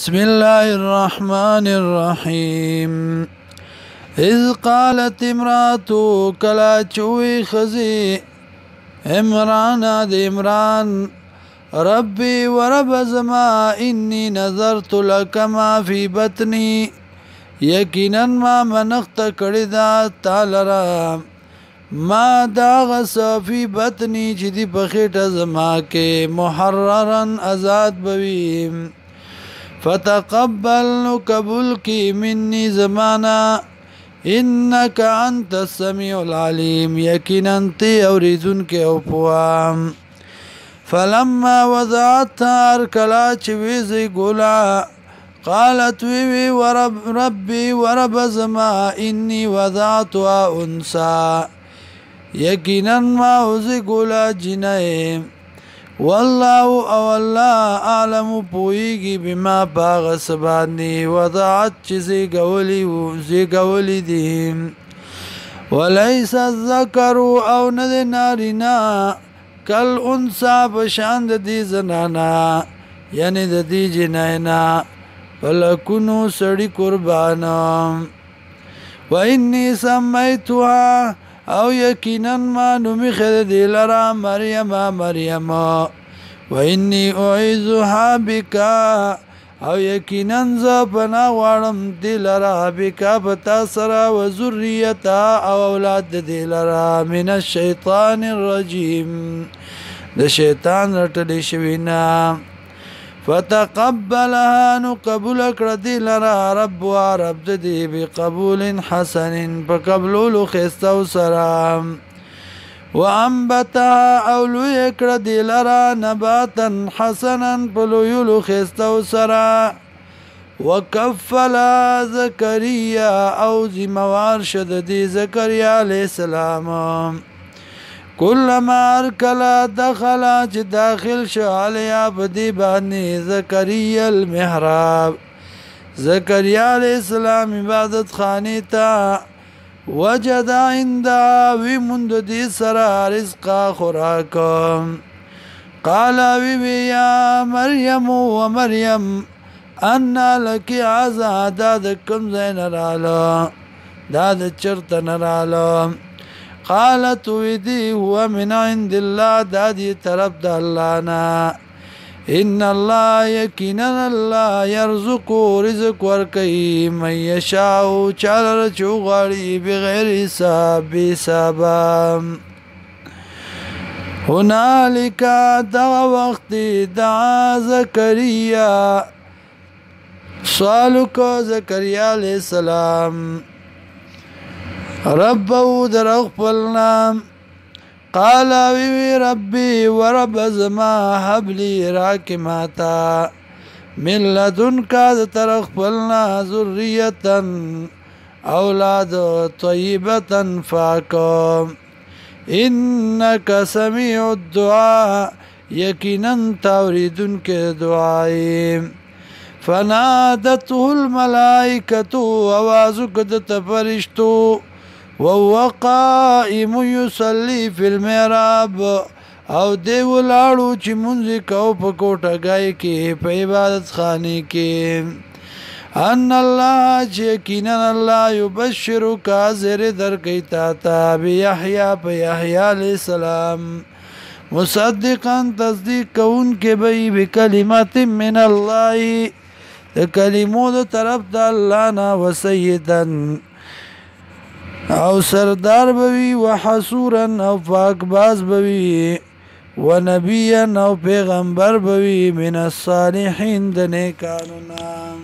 بسم الله الرحمن الرحيم إذ قالت امرأة كلا چوي خزي عمران د عمران ربي ورب زما إني نظرت لك ما في بطني یقینا ما منخت کړی دا تعالی ما داغ صفی بطنی چې دی په خېټه زما کې محررا آزاد بوي فتقبل قبول کی مني زمانا انك انت السميع العليم یقینا تی اوریدون کې او پوام فلما وضعتها ارکلا چې ویزي ګولا قالت وی ربي ورب زما اني وضعتها انثى یقینا ما اوزي ګولا جنې والله او الله اعلم پويږي بما باغ سباني وضعت چزي غولي دي وليس الذكر او ند نارينا کل انثى بشاند دي زنانا یعنی د دې جنینا فلکونو سړی قربان واني سميتها او یقینا ما نومي خد دی لرا مریم واني اعيذها بك او یقینا ز پنا غړم دی لرا بك پتا سرا و ذریتا او اولاد دی لرا من الشیطان الرجیم د شیطان رټل شوینا فتقبلها نقبل کردی لرا رب و رب دی بقبول حسن فقبلول خستو سرام وانبتها اولوی کردی لرا نباتا حسنا پلویل خستو سرا وکفلا زکریا او زموار شد دی زکریا علیہ السلام كلما ارکلا دخلا چې داخل شو علیا بدی باندې زکریا المحراب زکریا علیہ السلام عبادت خانی تا وجد عندها وی مند دی سرا رزقا خوراکم قال وی یا مریم و مریم انا لکی عزا داد کم زین رالا داد چرت نرالا قالت ويدي هو من عند الله دادي طرف د الله نا ان الله يقينا الله يرزق رزق ورکي من يشاء چالر چوغړي بغیر حساب هنالك دعا وقت دعا زكريا سوالك زكريا عليه السلام ربو در اغفلنا قال وی ربي ورب زما حبلی راکماتا من لدنک در اغفلنا ذریتا اولاد طیبتا فاکم انك سمیع الدعاء یقینا توريدن کے دعائی فنادته الملائکة آوازک دت فرشتو وهو قائم يصلي في المحراب او دی ولاړو چې مونږ کو په کوټه غای کې په عبادت خانه کې ان الله یقینا الله يبشرك زر در کوي تا بيحيى په يحيى عليه السلام مصدقا تصدیق کون کې به بکلمات من الله د کلمو د طرف د الله نه وسيدا او سردار بوي وحسورا او پاکباز بوي ونبيا او پیغمبر بوي من الصالحين د نیکانو نام